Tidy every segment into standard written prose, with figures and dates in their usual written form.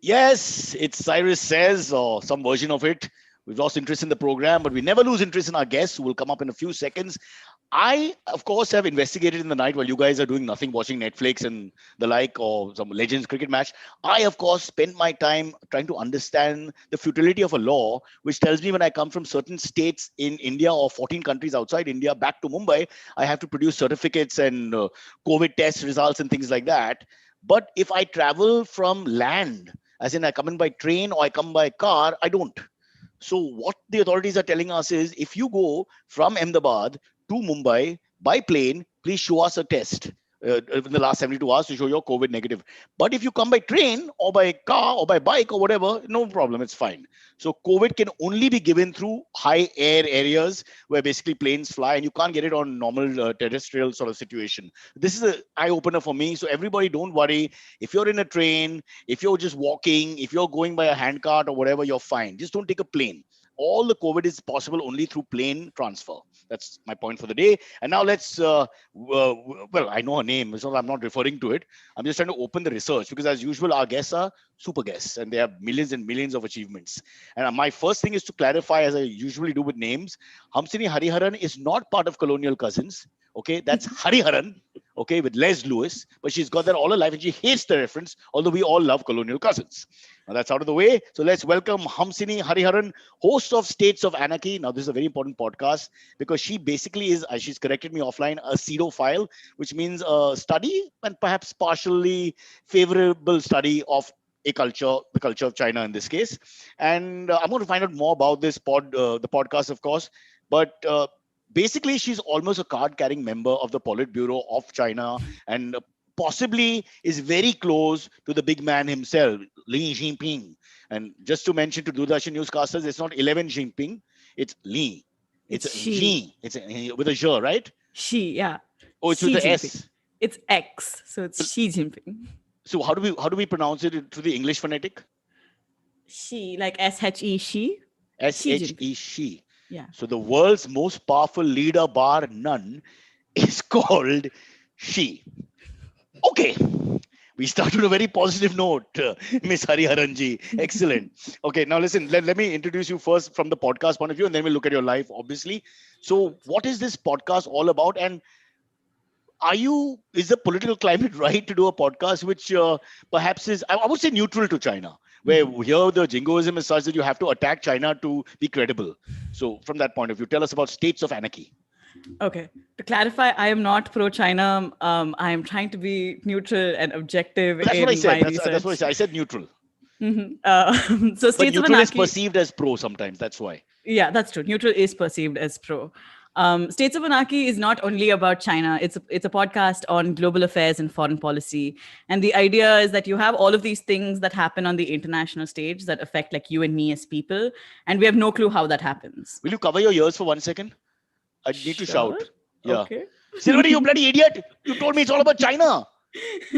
Yes, it's Cyrus Says, or some version of it. We've lost interest in the program, but we never lose interest in our guests who will come up in a few seconds. I, of course, have investigated in the night while you guys are doing nothing, watching Netflix and the like, or some Legends cricket match. I, of course, spend my time trying to understand the futility of a law, which tells me when I come from certain states in India or 14 countries outside India back to Mumbai, I have to produce certificates and COVID test results and things like that. But if I travel from land, as in I come in by train or I come by car, I don't. So what the authorities are telling us is if you go from Ahmedabad to Mumbai by plane, please show us a test in the last 72 hours to show you're COVID negative. But if you come by train or by car or by bike or whatever, no problem, it's fine. So COVID can only be given through high air areas where basically planes fly and you can't get it on normal terrestrial sort of situation. This is an eye opener for me. So everybody don't worry. If you're in a train, if you're just walking, if you're going by a handcart or whatever, you're fine. Just don't take a plane. All the COVID is possible only through plane transfer. That's my point for the day. And now let's, well, I know her name, so I'm not referring to it. I'm just trying to open the research because, as usual, our guests are super guests and they have millions and millions of achievements. And my first thing is to clarify, as I usually do with names, Hamsini Hariharan is not part of Colonial Cousins. Okay, that's Hariharan, okay, with Les Lewis, but she's got that all her life and she hates the reference, although we all love Colonial Cousins. Now that's out of the way. So let's welcome Hamsini Hariharan, host of States of Anarchy. Now, this is a very important podcast because she basically is, as she's corrected me offline, a pseudophile, which means a study and perhaps partially favorable study of a culture, the culture of China in this case. And I'm going to find out more about this the podcast, of course. But basically, she's almost a card-carrying member of the Politburo of China and possibly is very close to the big man himself, Li Jinping. And just to mention to Doordarshan newscasters, it's not 11 Jinping, it's Li. It's It's a she. Xi. It's with a Zhe, right? She, yeah. Oh, it's with Xi the Jinping. S. It's X, so it's Xi Jinping. So how do we pronounce it through the English phonetic? She, like SHE, she. Xi Jinping. S-H-E, she. Yeah. So the world's most powerful leader, bar none, is called she. Okay. We start on a very positive note, Miss Hariharanji. Excellent. Okay, now listen, let me introduce you first from the podcast point of view, and then we'll look at your life, obviously. So, what is this podcast all about? And is the political climate right to do a podcast which perhaps is, I would say, neutral to China, where Mhm. here the jingoism is such that you have to attack China to be credible. So, from that point of view, tell us about States of Anarchy. Okay. To clarify, I am not pro-China. I am trying to be neutral and objective But that's what I in said. my That's what I research. said. I said neutral. Mhm. So But States of neutral is Anarchy. perceived as pro sometimes. That's why. Yeah, that's true. Neutral is perceived as pro. States of Anarchy is not only about China. It's a podcast on global affairs and foreign policy. And the idea is that you have all of these things that happen on the international stage that affect like you and me as people, and we have no clue how that happens. Will you cover your ears for 1 second? I need to Sure. shout. Yeah. Okay. Silveri, you bloody idiot. You told me it's all about China.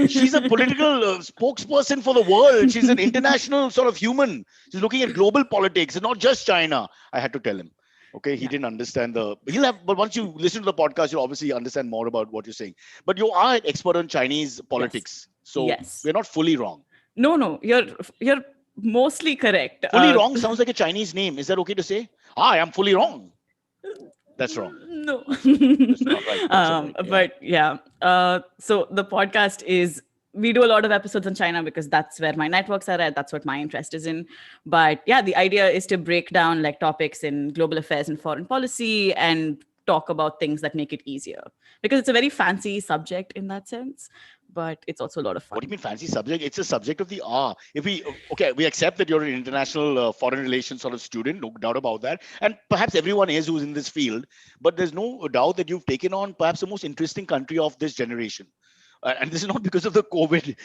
She's a political spokesperson for the world. She's an international sort of human. She's looking at global politics and not just China. I had to tell him. Okay, he Yeah. didn't understand but once you listen to the podcast, you'll obviously understand more about what you're saying. But you are an expert on Chinese Yes. politics. So Yes. we're not fully wrong. No. You're mostly correct. Fully wrong sounds like a Chinese name. Is that okay to say? Hi, I'm fully wrong. That's wrong. No. That's not right. That's all right. Yeah. But yeah. So the podcast is, we do a lot of episodes on China because that's where my networks are at. That's what my interest is in. But yeah, the idea is to break down like topics in global affairs and foreign policy and talk about things that make it easier, because it's a very fancy subject in that sense, but it's also a lot of What do you fun. mean fancy subject? It's a subject of the hour. If we okay, we accept that you're an international foreign relations sort of student, no doubt about that, and perhaps everyone is who's in this field. But there's no doubt that you've taken on perhaps the most interesting country of this generation. And this is not because of the COVID,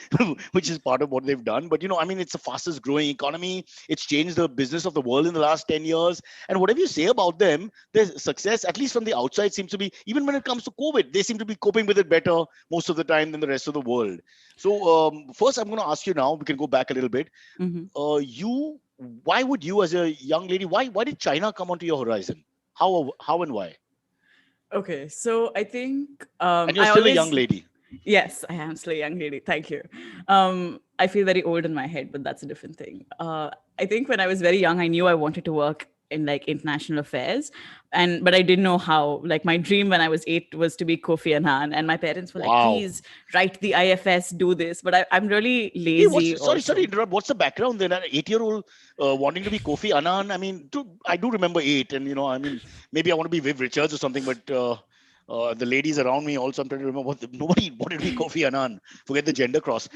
which is part of what they've done. But I mean, it's the fastest growing economy. It's changed the business of the world in the last 10 years. And whatever you say about them, their success, at least from the outside, seems to be, even when it comes to COVID, they seem to be coping with it better most of the time than the rest of the world. So first, I'm going to ask you now, we can go back a little bit. Mhm. Why would you, as a young lady, why did China come onto your horizon? How and why? Okay, so I think And you're I still a young always, lady. yes, I am still a young lady. Thank you. Um, I feel very old in my head, but that's a different thing. I think when I was very young, I knew I wanted to work in like international affairs, but I didn't know how. Like my dream when I was 8 was to be Kofi Annan, and my parents were like, Wow. "Please write the IFS, do this." But I'm really Hey, lazy. sorry to Also, interrupt. What's the background then? An 8-year-old wanting to be Kofi Annan. I mean, I do remember 8, and I mean, maybe I want to be Viv Richards or something, but the ladies around me also, I'm trying to remember nobody wanted to be Kofi Annan. Forget the gender cross.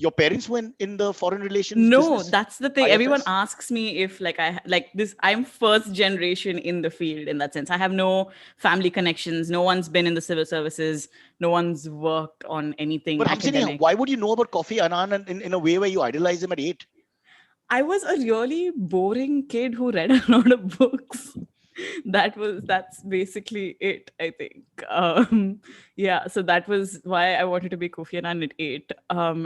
Your parents were in the foreign relations no, business, that's the thing. Everyone IFS. asks me if like I like this. I'm first generation in the field in that sense. I have no family connections. No one's been in the civil services. No one's worked on anything But Hamsini, academic. why would you know about Kofi Annan in a way where you idolize him at 8? I was a really boring kid who read a lot of books. That's basically it, I think. Yeah, so that was why I wanted to be Kofi Annan at 8.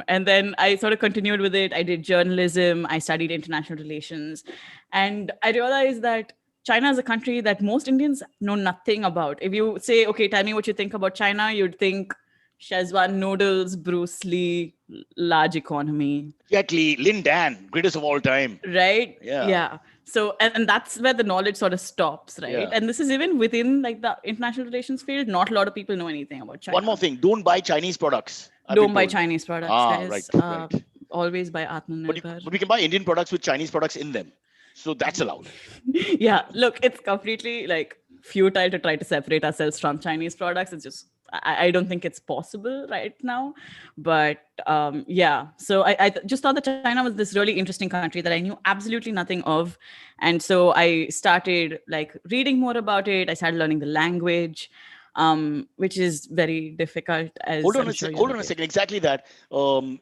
And then I sort of continued with it. I did journalism, I studied international relations, and I realized that China is a country that most Indians know nothing about. If you say, okay, tell me what you think about China, you'd think Szechuan noodles, Bruce Lee, large economy, Exactly. Lin Dan, greatest of all time. right? Yeah. Yeah. So and that's where the knowledge sort of stops, right? Yeah. And this is even within like the international relations field. Not a lot of people know anything about One more China. thing, don't buy Chinese products. I've been Don't buy told. Chinese products, Ah, right, guys. right. Always buy But, Atmanirbhar. but we can buy Indian products with Chinese products in them. So that's allowed. Yeah, look, it's completely like futile to try to separate ourselves from Chinese products. It's just I don't think it's possible right now. But yeah, so I just thought that China was this really interesting country that I knew absolutely nothing of, and so I started like reading more about it. I started learning the language, which is very difficult, as I'm sure you're Hold on a aware. second. Exactly that.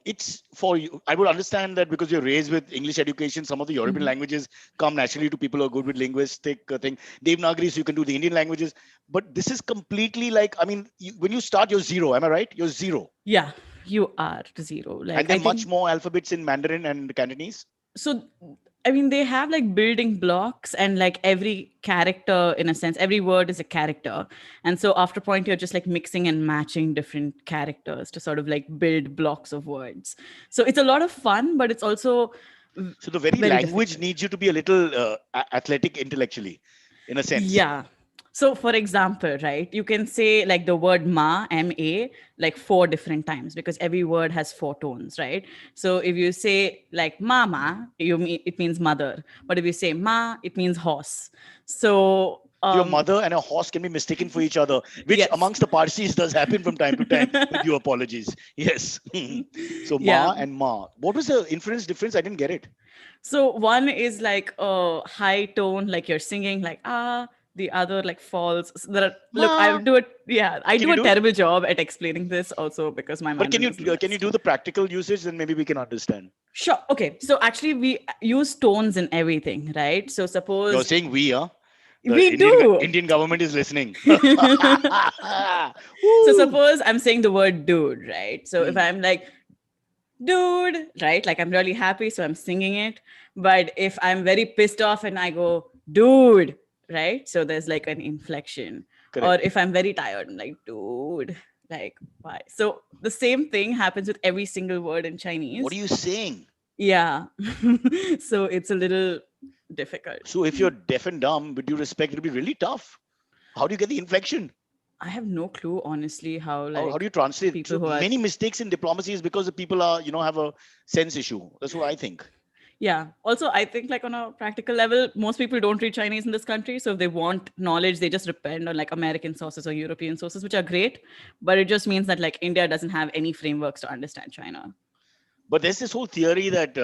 It's for you. I would understand that because you're raised with English education, some of the European Mhm. languages come naturally to people who are good with linguistic thing. Devanagari, so you can do the Indian languages. But this is completely like, I mean, when you start, you're zero. Am I right? You're zero. Yeah, you are zero. And Like I then much think more alphabets in Mandarin and Cantonese. so. I mean, they have like building blocks, and like every character, in a sense, every word is a character. And so after a point, you're just like mixing and matching different characters to sort of like build blocks of words. So it's a lot of fun, but it's also So the very very language difficult. needs you to be a little athletic intellectually, in a sense. Yeah. So, for example, right, you can say like the word ma, M-A, like 4 different times because every word has 4 tones, right? So, if you say like mama, it means mother. But if you say ma, it means horse. So, So your mother and a horse can be mistaken for each other, which yes. amongst the Parsis does happen from time to time. With due apologies. Yes. So Yeah. ma and ma. What was the inference difference? I didn't get it. So one is like a high tone, like you're singing, like ah. The other like falls. So there are, look, I Ma. do it. Yeah, I Can do you a do it? terrible job at explaining this also because my But Mandarin isn't the can you best. do the practical usage? Then maybe we can understand. Sure. Okay. So actually, we use tones in everything, right? So You're suppose saying we, huh? The we do. Indian government is listening. So Woo! suppose I'm saying the word dude, right? So if Hmm. I'm like, dude, right? Like I'm really happy, so I'm singing it. But if I'm very pissed off and I go, dude, right? So there's like an inflection. Or Correct. if I'm very tired, I'm like, dude, like why? So the same thing happens with every single word in What are Chinese. you saying? Yeah. So it's a little difficult. So if you're deaf and dumb, with due respect, it'll be really tough. How do you get the inflection? I have no clue, honestly, how How do like you translate? people So who are, many mistakes in diplomacy is because the people are, have a sense issue. That's what I think. yeah. Also, I think like on a practical level, most people don't read Chinese in this country. So if they want knowledge, they just depend on like American sources or European sources, which are great. But it just means that like India doesn't have any frameworks to understand China. But there's this whole theory that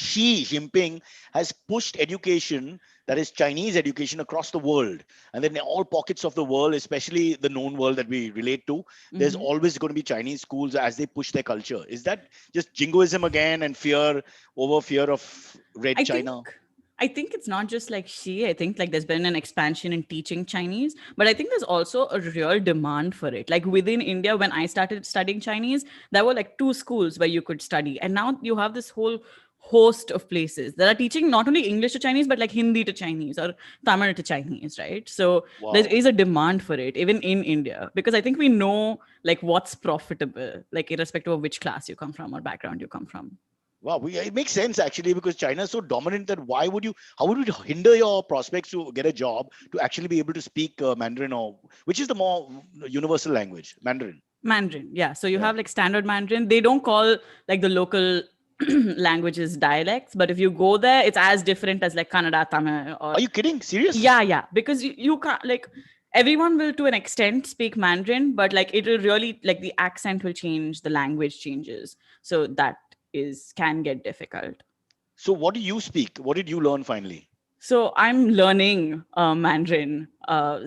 Xi Jinping has pushed education, that is Chinese education, across the world. And then in all pockets of the world, especially the known world that we relate to, there's Mhm. always going to be Chinese schools as they push their culture. Is that just jingoism again and fear of Red I think China? I think it's not just like she. I think like there's been an expansion in teaching Chinese, but I think there's also a real demand for it. Like within India, when I started studying Chinese, there were like 2 schools where you could study, and now you have this host of places that are teaching not only English to Chinese, but like Hindi to Chinese or Tamil to Chinese, right? So there Wow. is a demand for it, even in India, because I think we know like what's profitable, like irrespective of which class you come from or background you come from. Wow, it makes sense actually because China is so dominant that how would you hinder your prospects to get a job to actually be able to speak Mandarin, or which is the more universal language, Mandarin? Mandarin, yeah. So you Yeah. have like standard Mandarin. They don't call like the local languages dialects, but if you go there, it's as different as like Kannada, Tamil, or Are you kidding? Serious? yeah, because you can't like everyone will to an extent speak Mandarin, but like it will really like the accent will change, the language changes, so that is can get difficult. So what do you speak? What did you learn finally? So I'm learning Mandarin,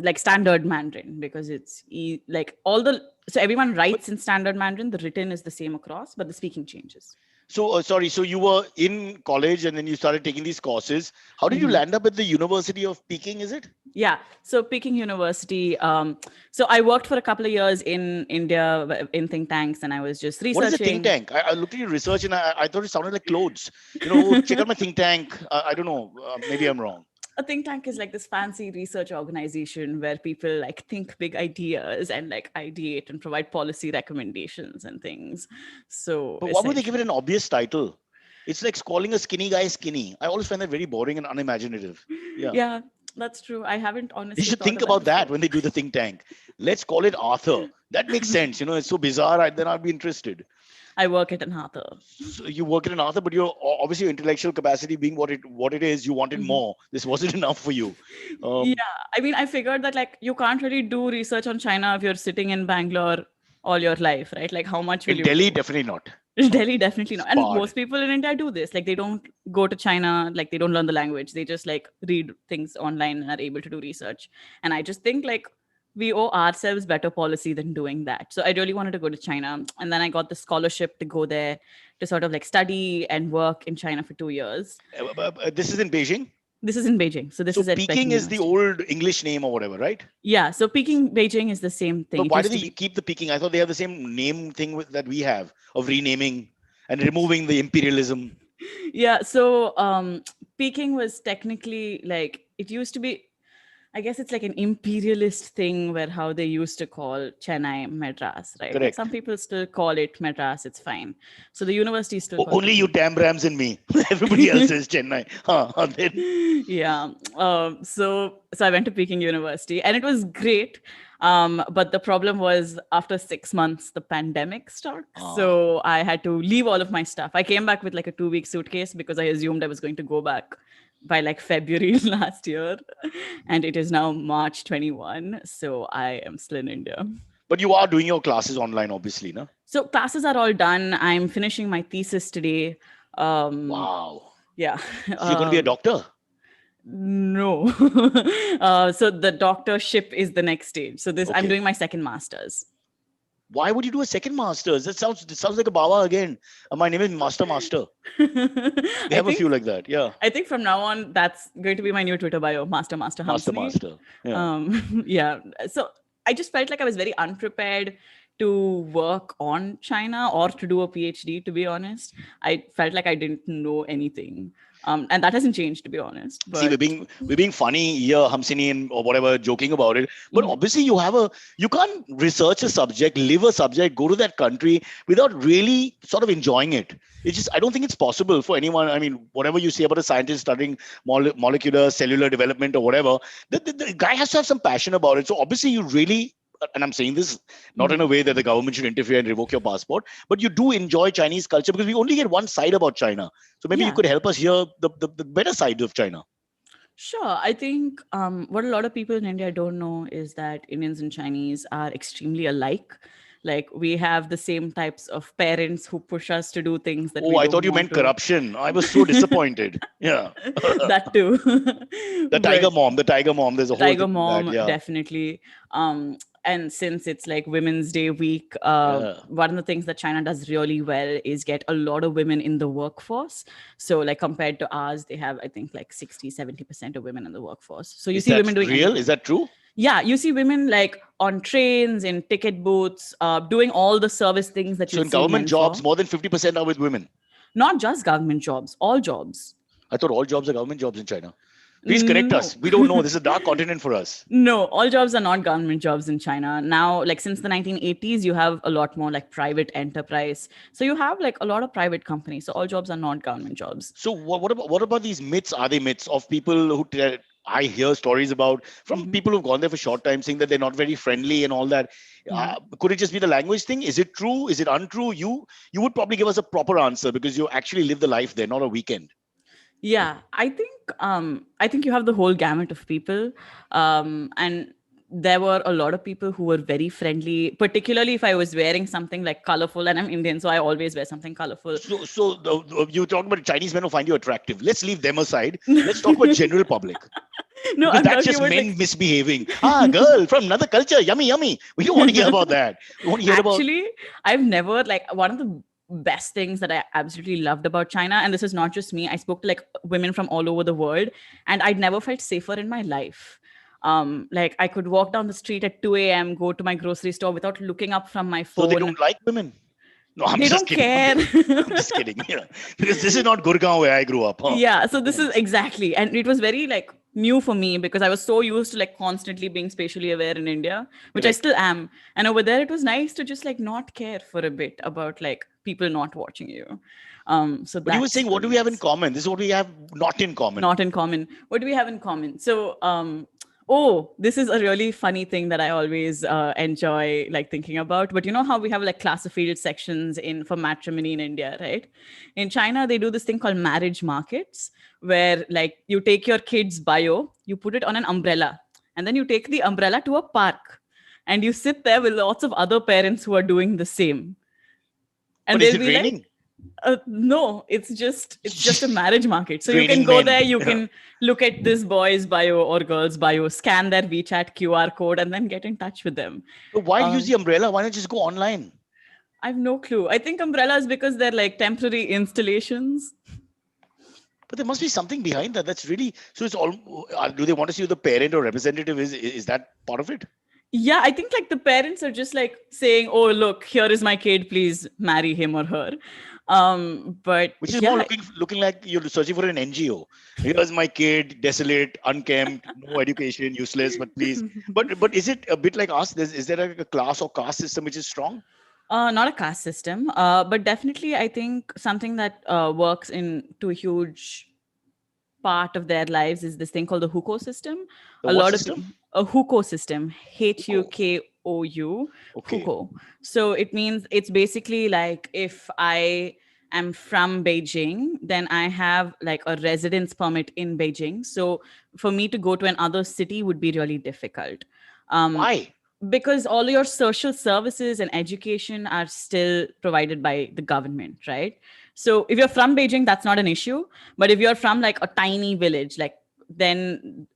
like standard Mandarin, because it's like all the so everyone But writes in standard Mandarin. The written is the same across, but the speaking changes. so sorry, so you were in college and then you started taking these courses. How did you Mhm. land up at the University of Peking? Is it? Yeah. So Peking University. So I worked for a couple of years in India in think tanks, and I was just What is a think researching. tank? I looked at your research and I thought it sounded like clothes. Oh, check out my think tank. I don't know. Maybe I'm wrong. A think tank is like this fancy research organization where people like think big ideas and like ideate and provide policy recommendations and things. So But why would they give it essentially, an obvious title? It's like calling a skinny guy skinny. I always find that very boring and unimaginative. Yeah. yeah, that's true. I haven't You honestly should thought think of that about that before. when they do the think tank. Let's call it Arthur. That makes sense. It's so bizarre. Then I'd be interested. I work at an author. So you work in an Arthur, but obviously your intellectual capacity being what it is, you wanted Mhm. more. This wasn't enough for you. Yeah, Um, I mean, I figured that like you can't really do research on China if you're sitting in Bangalore all your life, right? Like, how much will in you Delhi, do? definitely not. Delhi, definitely not. And Sparred. most people in India do this. Like, they don't go to China, like, they don't learn the language. They just like read things online and are able to do research. And I just think like we owe ourselves better policy than doing that. So I really wanted to go to China. And then I got the scholarship to go there to sort of like study and work in China for 2 years. This is in Beijing. This is in Beijing. So this So is at Peking Peking is the University. old English name or whatever, right? Yeah. So Peking, Beijing is the same thing. But It why do used to they be. keep the Peking? I thought they have the same name thing that we have of renaming and removing the imperialism. Yeah. So Peking was technically like, it used to be, I guess it's like an imperialist thing where how they used to call Chennai Madras, right? Like some Correct. people still call it Madras, it's fine. So the university is still called Only you Peking. damn Rams and me. Everybody else is Chennai. Then Yeah. So I went to Peking University and it was great. But the problem was after 6 months, the pandemic struck. ah, So I had to leave all of my stuff. I came back with like a 2 week suitcase because I assumed I was going to go back by like February last year. And it is now March 21. So I am still in India. but you are doing your classes online, obviously, no? So classes are all done. I'm finishing my thesis today. Um, Wow. yeah. So you're going to be a doctor. No. So the doctorship is the next stage. So this I'm Okay. doing my second master's. Why would you do a second master's? It sounds like a Baba again. My name is Master. They I have a few think like that. Yeah. I think from now on that's going to be my new Twitter bio, Master Hamsini. Master. Yeah. Yeah. So I just felt like I was very unprepared to work on China or to do a PhD, to be honest. I felt like I didn't know anything. And that hasn't changed, to be honest. See, we're But being funny here, Hamsini and or whatever, joking about it. But mhm. obviously, you can't research a subject, live a subject, go to that country without really sort of enjoying it. It's just I don't think it's possible for anyone. I mean, whatever you say about a scientist studying molecular cellular development or whatever, the guy has to have some passion about it. So obviously, you really. And I'm saying this not in a Mhm. way that the government should interfere and revoke your passport, but you do enjoy Chinese culture because we only get one side about China. So maybe you Yeah. could help us hear the better side of China. Sure. I think what a lot of people in India don't know is that Indians and Chinese are extremely alike. Like we have the same types of parents who push us to do things that Oh, we I don't thought you want meant to. corruption. I was so disappointed. Yeah. That too. The But tiger mom, the tiger mom. There's a the whole thing tiger in that. mom, Yeah. definitely. And since it's like Women's Day week, Yeah. one of the things that China does really well is get a lot of women in the workforce. So like compared to ours, they have, I think, like 60-70% of women in the workforce. So you Is see that women doing real? Is anything. that true? Yeah, you see women like on trains, in ticket booths, doing all the service things that So you'd in see government men for. jobs, more than 50% are with women. Not just government jobs, all jobs. I thought all jobs are government jobs in China. Please correct No. us. We don't know. This is a dark continent for us. No, all jobs are not government jobs in China. Now, like since the 1980s, you have a lot more like private enterprise. So you have like a lot of private companies. So all jobs are not government jobs. So what about these myths? Are they myths of people who I hear stories about from Mhm. people who've gone there for short time, saying that they're not very friendly and all that. Mhm. Could it just be the language thing? Is it true? Is it untrue? You would probably give us a proper answer because you actually live the life there, not a weekend. Yeah, I think you have the whole gamut of people, and there were a lot of people who were very friendly, particularly if I was wearing something like colorful, and I'm Indian, so I always wear something colorful. So you talk about Chinese men who find you attractive. Let's leave them aside. Let's talk about general public No, because I'm that's talking just about like men misbehaving. Girl from another culture, yummy, yummy. We don't want to hear about that. We want to hear about. actually, I've never like one of the best things that I absolutely loved about China, and this is not just me. I spoke to like women from all over the world, and I'd never felt safer in my life. Like I could walk down the street at 2 a.m., go to my grocery store without looking up from my So they phone. don't like women. No, I'm They just don't kidding. care. I'm just kidding. Yeah. Because this is not Gurgaon where I grew up. Huh? Yeah, so this is exactly, and it was very like new for me because I was so used to like constantly being spatially aware in India, which I Correct. still am. And over there it was nice to just like not care for a bit about like people not watching you. So But you were that's saying, what really do we have in nice. common? This is what we have not in common. Not in common. What do we have in common? So oh, this is a really funny thing that I always enjoy like thinking about. But you know how we have like class of field sections in for matrimony in India, right? In China they do this thing called marriage markets, where like you take your kid's bio, you put it on an umbrella, and then you take the umbrella to a park, and you sit there with lots of other parents who are doing the same, and But is they'll it be like, raining? no, it's just a marriage market. So you can Raining go men. there, you can look at this boy's bio or girl's bio, scan their WeChat QR code, and then get in touch with them. So why use Um, the umbrella? Why not just go online? I have no clue. I think umbrellas because they're like temporary installations. But there must be something behind that. That's really so. It's all. Do they want to see who the parent or representative is that part of it? Yeah, I think like the parents are just like saying, "Oh, look, here is my kid. Please marry him or her." But Which is more yeah, looking like you're searching for an NGO. Here's my kid, desolate, unkempt, no education, useless. But please, but is it a bit like us? Is there a class or caste system which is strong? not a caste system, but definitely I think something that works in to a huge part of their lives is this thing called the Hukou system. The A what lot of system? a Hukou system, Hukou. Hukou, Okay. Hukou. So it means it's basically like if I am from Beijing, then I have like a residence permit in Beijing. So for me to go to another city would be really difficult. Um, Why? because all your social services and education are still provided by the government, right? So if you're from Beijing, that's not an issue. But if you're from like a tiny village, like then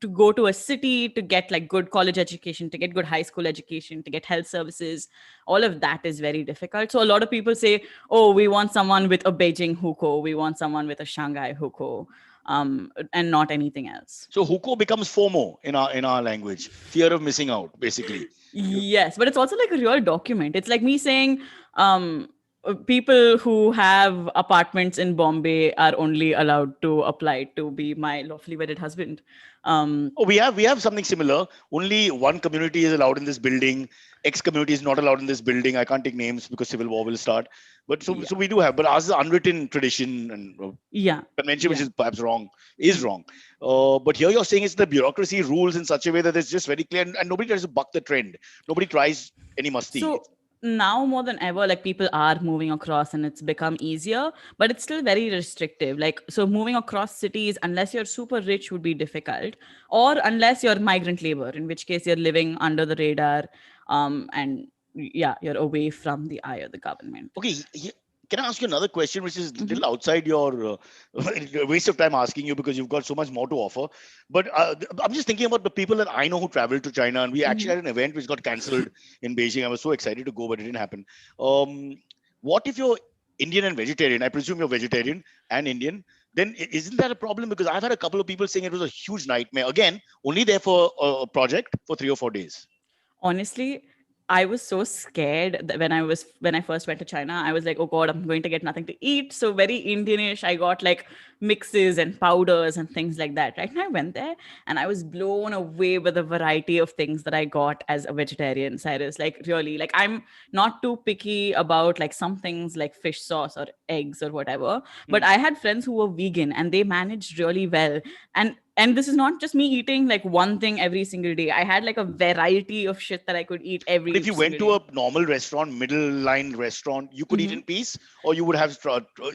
to go to a city to get like good college education, to get good high school education, to get health services, all of that is very difficult. So a lot of people say, oh, we want someone with a Beijing hukou, we want someone with a Shanghai hukou, and not anything else. So Hukou becomes FOMO in our language, fear of missing out, basically. Yes, but it's also like a real document. It's like me saying, people who have apartments in Bombay are only allowed to apply to be my lawfully wedded husband. Um, Oh, we have something similar. Only one community is allowed in this building. X community is not allowed in this building. I can't take names because civil war will start. But so yeah, so we do have, but ours is unwritten tradition and yeah, convention, which yeah. is perhaps wrong, is wrong. But here you're saying it's the bureaucracy rules in such a way that it's just very clear, and nobody tries to buck the trend. Nobody tries any musti. So now more than ever, like people are moving across and it's become easier, but it's still very restrictive. Like, so moving across cities, unless you're super rich, would be difficult, or unless you're migrant labor, in which case you're living under the radar, and yeah, you're away from the eye of the government. Okay, can I ask you another question, which is a Mhm. little outside your waste of time asking you because you've got so much more to offer. But I'm just thinking about the people that I know who traveled to China, and we actually Mhm. had an event which got cancelled in Beijing. I was so excited to go, but it didn't happen. What if you're Indian and vegetarian? I presume you're vegetarian and Indian. Then isn't that a problem? Because I've had a couple of people saying it was a huge nightmare. Again, only there for a project for 3 or 4 days. Honestly, I was so scared that when I first went to China, I was like, oh God, I'm going to get nothing to eat. So very Indianish. I got like mixes and powders and things like that. Right. And I went there and I was blown away with the variety of things that I got as a vegetarian, Cyrus. Like really, like I'm not too picky about like some things like fish sauce or eggs or whatever. But I had friends who were vegan and they managed really well. And this is not just me eating like one thing every single day. I had like a variety of shit that I could eat But if every you went single to day. a normal restaurant, middle line restaurant, you could eat Mhm. in peace, or you would have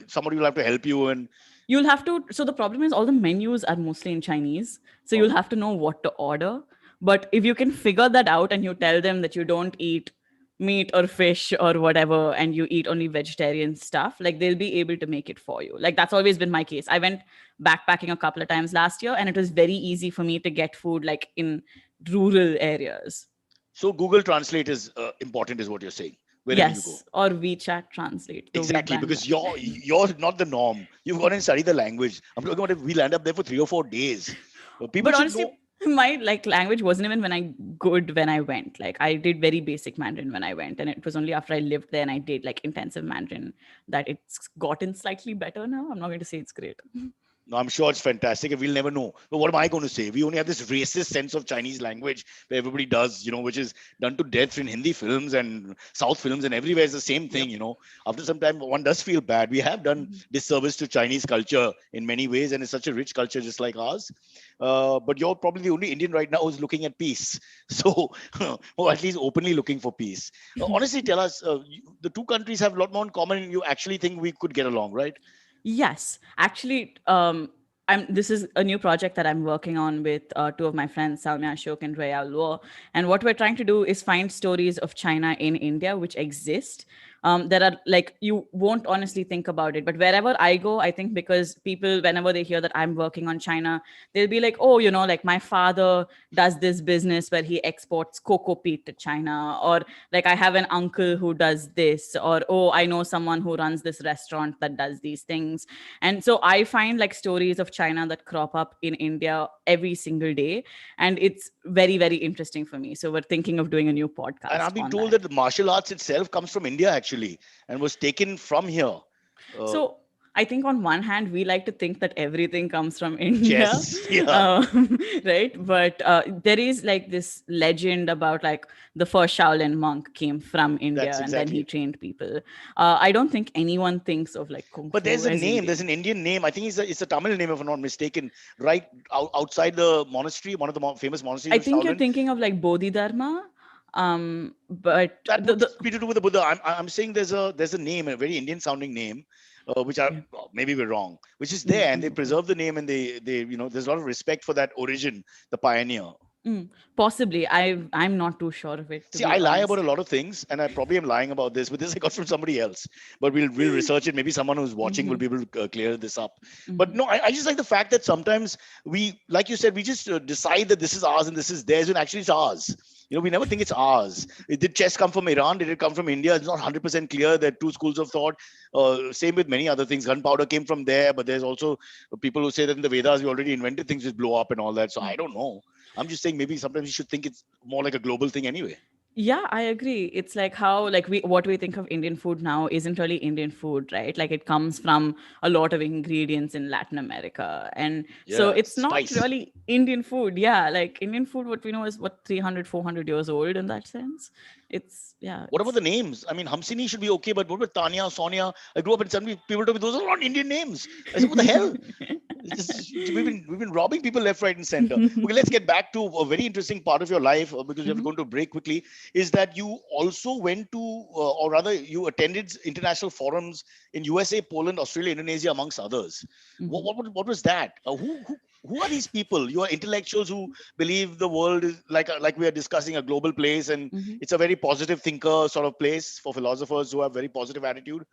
somebody will have to help you. And You'll have to. So the problem is all the menus are mostly in Chinese. So you'll oh, have to know what to order. But if you can figure that out and you tell them that you don't eat meat or fish or whatever and you eat only vegetarian stuff, like they'll be able to make it for you. Like that's always been my case. I went backpacking a couple of times last year and it was very easy for me to get food like in rural areas. so Google Translate is important, is what you're saying, wherever you go. Yes, or WeChat Translate, though we Exactly, banned because that. you're not the norm. You've gone and studied the language. I'm talking about if we land up there for 3 or 4 days. People But should honestly, know. my like language wasn't even good when I went. Like I did very basic Mandarin when I went, and it was only after I lived there and I did like intensive Mandarin that it's gotten slightly better now. I'm not going to say it's great. No, I'm sure it's fantastic, and we'll never know. But what am I going to say? We only have this racist sense of Chinese language where everybody does, which is done to death in Hindi films and South films, and everywhere is the same Yep. thing. After some time, one does feel bad. We have done Mhm. disservice to Chinese culture in many ways, and it's such a rich culture just like ours. But you're probably the only Indian right now who's looking at peace. So, or at least openly looking for peace. Honestly, tell us, the two countries have a lot more in common. You actually think we could get along, right? Yes, actually, this is a new project that I'm working on with two of my friends, Salmya Ashok and Rhea Luo. And what we're trying to do is find stories of China in India which exist. There are like you won't honestly think about it, but wherever I go, I think because people, whenever they hear that I'm working on China, they'll be like, oh, like my father does this business where he exports cocoa peat to China, or like I have an uncle who does this, or oh, I know someone who runs this restaurant that does these things. And so I find like stories of China that crop up in India every single day, and it's very very interesting for me. So we're thinking of doing a new And podcast I've been on told that. that the martial arts itself comes from India actually and was taken from here. Uh, So I think on one hand, we like to think that everything comes from India, Chess, yeah, right? But there is like this legend about like the first Shaolin monk came from India that's and then exactly he it. trained people. I don't think anyone thinks of like Kung But Fu there's a as name, there's Indian. an Indian name. I think it's a Tamil name, if I'm not mistaken, right outside the monastery, one of the famous monasteries I of think you're Shaolin. thinking of like Bodhidharma. But That would be to do with the Buddha. I'm saying there's a name, a very Indian sounding name, which I okay. maybe we're wrong, which is there, and they Mm-hmm. preserve the name, and they there's a lot of respect for that origin, the pioneer. Possibly. I'm not too sure of it, to See, be I lie about a honest. lot of things, and I probably am lying about this, but this I got from somebody else. But we'll research it. Maybe someone who's watching will Hmm. be able to clear this up. But Hmm. no, I just like the fact that sometimes we, like you said, we just decide that this is ours and this is theirs, and actually it's ours. We never think it's ours. Did chess come from Iran? Did it come from India? It's not 100% clear. There are two schools of thought. Same with many other things. Gunpowder came from there, but there's also people who say that in the Vedas we already invented things which blow up and all that. So I don't know. I'm just saying maybe sometimes you should think it's more like a global thing anyway. Yeah, I agree. It's like how like what we think of Indian food now isn't really Indian food, right? Like it comes from a lot of ingredients in Latin America. And so Yeah, it's not spice. really Indian food. Yeah, like Indian food, what we know is what 300, 400 years old in that sense. It's yeah, What about the names? I mean, Hamsini should be okay, but what about Tanya, Sonia? I grew up and suddenly people told me those are not Indian names. I said, what the hell? We've been robbing people left, right, and center. Okay, let's get back to a very interesting part of your life because we have to Mhm, go into a break quickly. Is that you also went to, or rather, you attended international forums in USA, Poland, Australia, Indonesia, amongst others. What mhm, what was that? Who are these people? You are intellectuals who believe the world is like we are discussing a global place, and mhm. it's a very positive thinker sort of place for philosophers who have very positive attitude.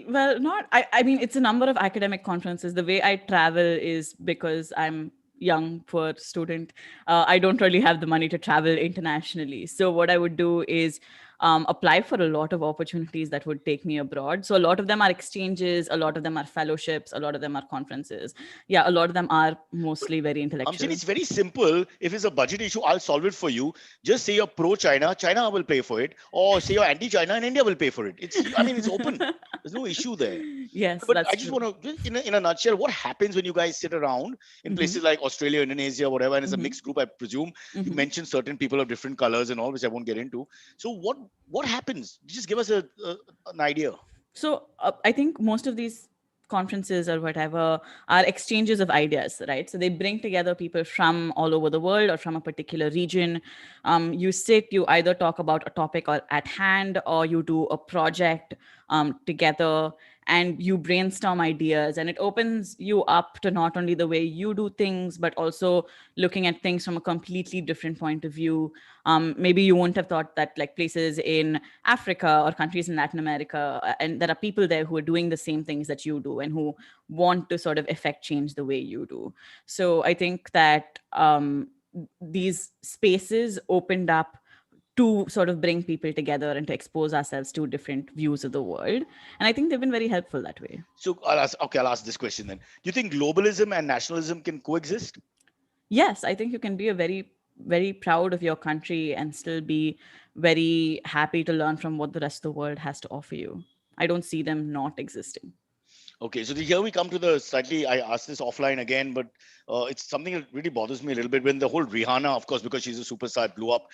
Well, not. I mean, it's a number of academic conferences. The way I travel is because I'm young, poor student. I don't really have the money to travel internationally. So what I would do is apply for a lot of opportunities that would take me abroad. So a lot of them are exchanges, a lot of them are fellowships, a lot of them are conferences. Yeah, a lot of them are mostly very Hamsini, intellectual. it's very simple. If it's a budget issue, I'll solve it for you. Just say you're pro-China, China will pay for it, or say you're anti-China and India will pay for it. It's open. There's no issue there. Yes, But I that's just true. want to, in a nutshell, what happens when you guys sit around in places like Australia, Indonesia, whatever, and it's a mixed group, I presume. You mentioned certain people of different colors and all, which I won't get into. So what happens? Just give us an idea. So I think most of these conferences or whatever are exchanges of ideas, right? So they bring together people from all over the world or from a particular region. You sit, you either talk about a topic or at hand, or you do a project together, and you brainstorm ideas, and it opens you up to not only the way you do things but also looking at things from a completely different point of view. Maybe you won't have thought that like places in Africa or countries in Latin America, and there are people there who are doing the same things that you do and who want to sort of affect change the way you do. So I think that these spaces opened up to sort of bring people together and to expose ourselves to different views of the world. And I think they've been very helpful that way. So I'll ask this question then. Do you think globalism and nationalism can coexist? Yes, I think you can be a very, very proud of your country and still be very happy to learn from what the rest of the world has to offer you. I don't see them not existing. Okay, so here we come to the slightly. I asked this offline again, but it's something that really bothers me a little bit when the whole Rihanna, of course, because she's a superstar, blew up,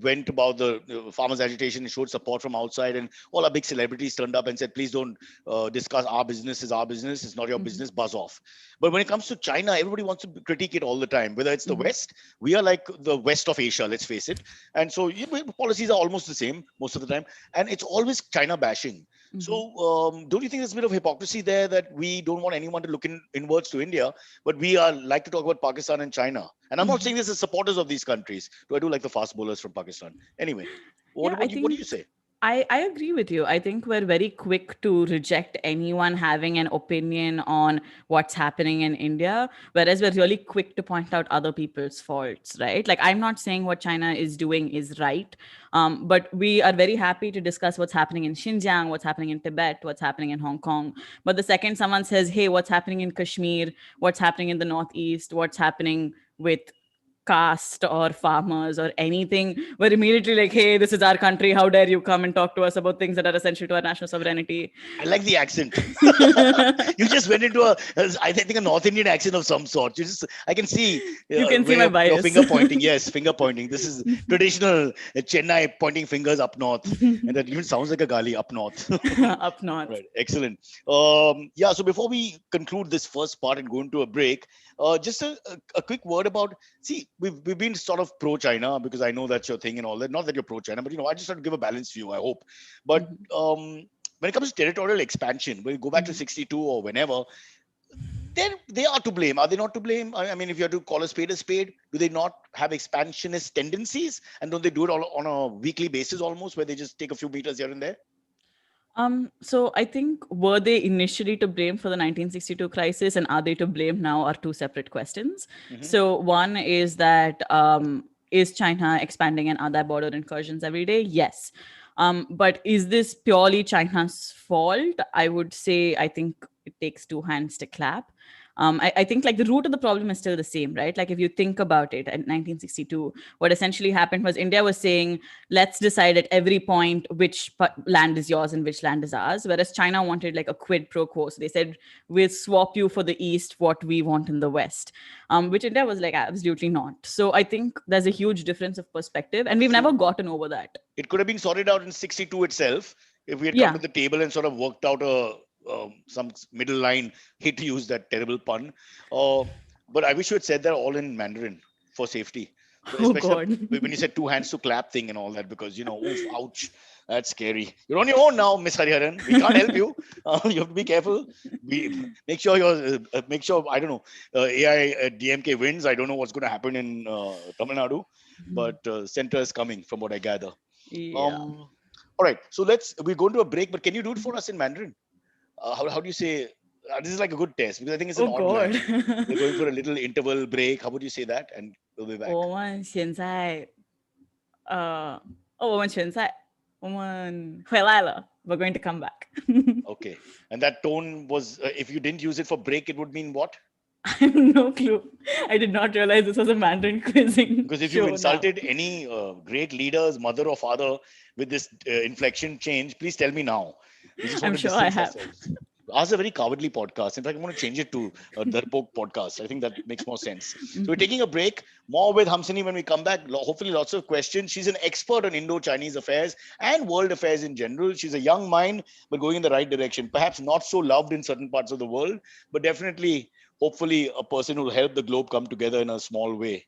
went about the farmers' agitation and showed support from outside, and all our big celebrities turned up and said, "Please don't discuss our business. Is our business. It's not your business. Buzz off." But when it comes to China, everybody wants to critique it all the time. Whether it's the West, we are like the West of Asia. Let's face it, and so policies are almost the same most of the time, and it's always China bashing. So, don't you think there's a bit of hypocrisy there that we don't want anyone to look inwards to India, but we are like to talk about Pakistan and China? And I'm not saying this as supporters of these countries. Do I do like the fast bowlers from Pakistan? Anyway, Yeah, what do you say? I agree with you. I think we're very quick to reject anyone having an opinion on what's happening in India, whereas we're really quick to point out other people's faults, right? Like, I'm not saying what China is doing is right, but we are very happy to discuss what's happening in Xinjiang, what's happening in Tibet, what's happening in Hong Kong. But the second someone says, hey, what's happening in Kashmir, what's happening in the Northeast, what's happening with caste or farmers or anything, we're immediately like, hey, this is our country, how dare you come and talk to us about things that are essential to our national sovereignty. I like the accent. You just went into I think a North Indian accent of some sort. I can see. You can see where my your bias. finger pointing. Yes, finger pointing. This is traditional Chennai pointing fingers up north, and that even sounds like a gali up north. Up north. Right, excellent. Yeah, so before we conclude this first part and go into a break, just a quick word about. See, we've been sort of pro-China because I know that's your thing and all that. Not that you're pro-China, but I just want to give a balanced view. I hope, but when it comes to territorial expansion, when you go back to 62 or whenever, then they are to blame. Are they not to blame? I mean, if you have to call a spade, do they not have expansionist tendencies? And don't they do it all on a weekly basis almost, where they just take a few meters here and there? So I think, were they initially to blame for the 1962 crisis, and are they to blame now, are two separate questions. So one is that, is China expanding and are there border incursions every day? Yes. But is this purely China's fault? I would say, I think it takes two hands to clap. I think like the root of the problem is still the same, right? Like if you think about it, in 1962, what essentially happened was India was saying, let's decide at every point which land is yours and which land is ours. Whereas China wanted like a quid pro quo. So they said, we'll swap you for the East what we want in the West, which India was like, absolutely not. So I think there's a huge difference of perspective, and we've never gotten over that. It could have been sorted out in 62 itself if we had come to the table and sort of worked out some middle line. Hate to use that terrible pun, but I wish you had said that all in Mandarin for safety. Especially when you said two hands to clap thing and all that, because oof, ouch, that's scary. You're on your own now, Miss Hariharan. We can't help you. You have to be careful. Make sure I don't know, AI DMK wins. I don't know what's going to happen in Tamil Nadu, but center is coming from what I gather. All right, so we're going to a break, but can you do it for us in Mandarin? How do you say? This is like a good test because I think it's an odd line. We're going for a little interval break. How would you say that? And we'll be back. 我们现在我们现在 Oman, Huelala, we're going to come back. Okay. And that tone was, if you didn't use it for break, it would mean what? I have no clue. I did not realize this was a Mandarin quizzing Because if you've show now. insulted any great leaders, mother or father, with this inflection change, please tell me now. We just want I'm to sure I distance have. ourselves. Ours is a very cowardly podcast. In fact, I'm going to change it to a Darpok podcast. I think that makes more sense. So we're taking a break. More with Hamsini when we come back. Hopefully, lots of questions. She's an expert on Indo-Chinese affairs and world affairs in general. She's a young mind, but going in the right direction. Perhaps not so loved in certain parts of the world, but definitely, hopefully, a person who will help the globe come together in a small way.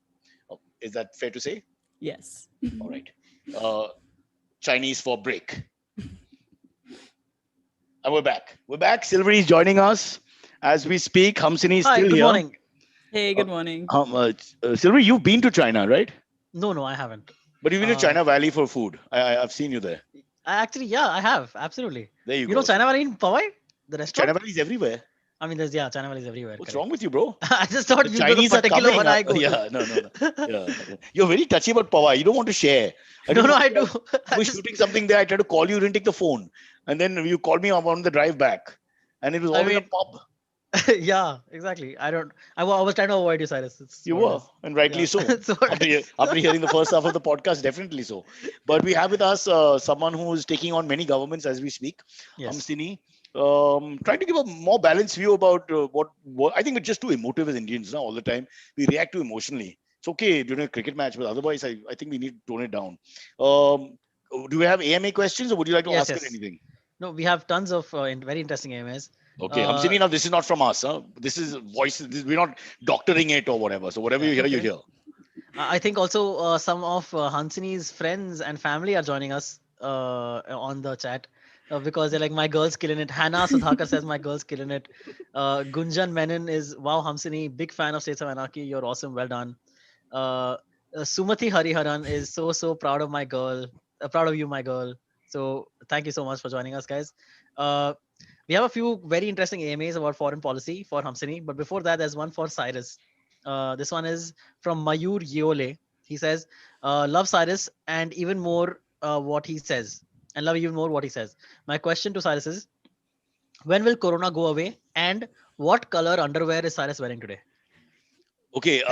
Is that fair to say? Yes. All right. Uh, Chinese for break. And we're back. We're back. Silvery is joining us as we speak. Hamsini is Hi, still good here. morning. Hey, good morning. Silvery, you've been to China, right? No, I haven't. But you've been to Uh, China Valley for food. I've seen you there. I have. Absolutely. There you You go. know China Valley in Powai? The China restaurant? Valley is everywhere. I mean, China Valley is everywhere. What's correct. wrong with you, bro? I just thought The you were the Chinese are particular coming. one I go Yeah, to. no. Yeah. You're very touchy about Powai. You don't want to share. No, I do. I was shooting something there. I tried to call you. You didn't take the phone. And then you called me on the drive back. And it was all I in a mean, pub. yeah, exactly. I was trying to avoid you, Cyrus. It's You what it were, is. and rightly Yeah. so. It's what After, it is. after hearing the first half of the podcast, definitely so. But we have with us someone who is taking on many governments as we speak, Yes. Hamsini. Trying to give a more balanced view about what I think we're just too emotive as Indians now all the time. We react too emotionally. It's okay during a cricket match, but otherwise, I think we need to tone it down. Do we have AMA questions, or would you like to Yes, ask her yes. anything? No, we have tons of very interesting AMAs. Okay, Hamsini, now this is not from us. Huh? This is voices. We're not doctoring it or whatever. So whatever you hear, you Okay. hear. I think also some of Hansini's friends and family are joining us on the chat because they're like, my girl's killing it. Hannah Sudhakar says, my girl's killing it. Gunjan Menon is, wow, Hamsini, big fan of States of Anarchy. You're awesome. Well done. Sumati Hariharan is so proud of my girl. Proud of you, my girl. So thank you so much for joining us, guys. We have a few very interesting AMAs about foreign policy for Hamsini, but before that, there's one for Cyrus. This one is from Mayur Yole. He says, love Cyrus and even more what he says. And love even more what he says. My question to Cyrus is, when will Corona go away? And what color underwear is Cyrus wearing today? Okay,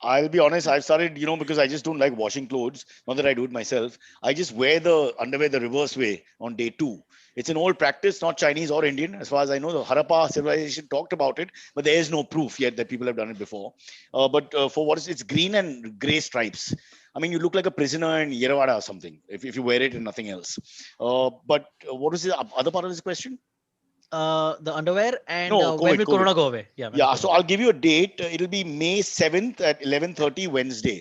I'll be honest. I've started, because I just don't like washing clothes. Not that I do it myself. I just wear the underwear the reverse way on day 2. It's an old practice, not Chinese or Indian. As far as I know, the Harappa civilization talked about it, but there is no proof yet that people have done it before. But for what is it's green and gray stripes. I mean, you look like a prisoner in Yerawada or something if you wear it and nothing else. But what was the other part of this question? The underwear and No, when will COVID. Corona go away? Yeah. Yeah, so I'll give you a date. It'll be May 7th at 11:30 Wednesday.